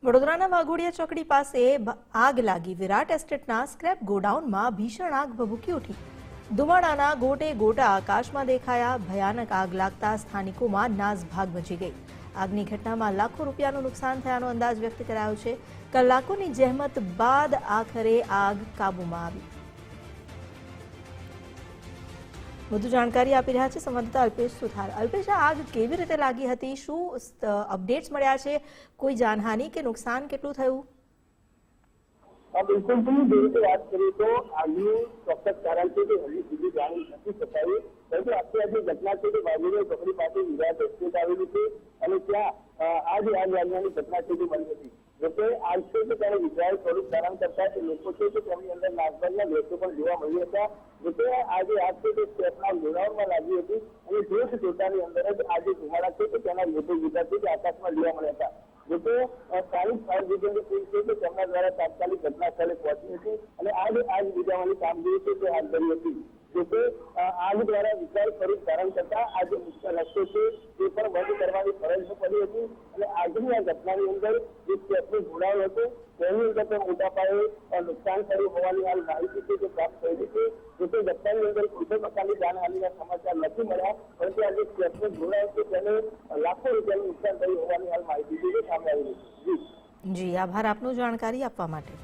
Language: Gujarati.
વડોદરાના વાઘોડિયા ચોકડી પાસે આગ લાગી। વિરાટ એસ્ટેટના સ્ક્રેપ ગોડાઉનમાં ભીષણ આગ ભભૂકી ઉઠી। ધુમાડાના ગોટે ગોટા આકાશમાં દેખાયા। ભયાનક આગ લાગતા સ્થાનિકોમાં નાસભાગ મચી ગઈ। આગની ઘટનામાં લાખો રૂપિયાનું નુકસાન થયાનો અંદાજ વ્યક્ત કરાયો છે। કલાકોની જહેમત બાદ આખરે આગ કાબૂમાં આવી। વધુ જાણકારી આપી રહ્યા છે સંવાદદાતા અલ્પેશ સુથાર। અલ્પેશ, આગ કેવી રીતે લાગી હતી? શું અપડેટ્સ મળ્યા છે? કોઈ જાનહાનિ કે નુકસાન કેટલું થયું? બિલકુલ જે રીતે વાત કરીએ તો આગનું ચોક્કસ કારણ છે કે હજી સુધી જાણી નથી શકાયું, પરંતુ અત્યારે જે ઘટના છે તે વાઘોડિયા ચોકડી પાસે વિરાટ એસ્ટેટ આવેલી છે અને ત્યાં આગ લાગવાની ઘટના છે તે બની હતી। જોકે આગ છે કે ત્યારે વિકરાળ સ્વરૂપ ધારણ કરતા જે લોકો છે કે તેમની અંદર નાસભાગના દ્રશ્યો પણ જોવા મળ્યા હતા। જોકે આજે આગ છે તે સ્ટેપના ગોડાઉનમાં લાગી હતી અને જોત જોતાની અંદર જ આજે ધુમાડા છે કે તેના લોકો જુદા છે તે આકાશમાં જોવા મળ્યા હતા। જોકે સ્થાનિક ફાયર બ્રિગેડની ટીમ છે કે તેમના દ્વારા તાત્કાલિક ઘટના સ્થળે પહોંચી હતી અને આગ બુઝાવવાની કામગીરી છે તે હાથ ધરી હતી। જોકે આગ દ્વારા વિકરાળ સ્વરૂપ ધારણ કરતા આ જે મુખ્ય રસ્તો છે તે પણ બંધ કરવાની ફરજ પડી હતી અને આગની આ ઘટનાની અંદર જે સ્ટેપનું જોડાણ હતું તેની અંદર પણ મોટા પાયે નુકસાન થયું હોવાની હાલ માહિતી છે તે પ્રાપ્ત થયેલી છે। જોકે ઘટનાની અંદર કોઈ પણ પ્રકારની જાનહાનિના સમાચાર નથી મળ્યા, પરંતુ આ જે સ્ટેપનું જોડાણ છે તેને લાખો રૂપિયાનું નુકસાન થયું હોવાની હાલ માહિતી છે સામે આવી રહી છે। જી, આભાર આપનું જાણકારી આપવા માટે।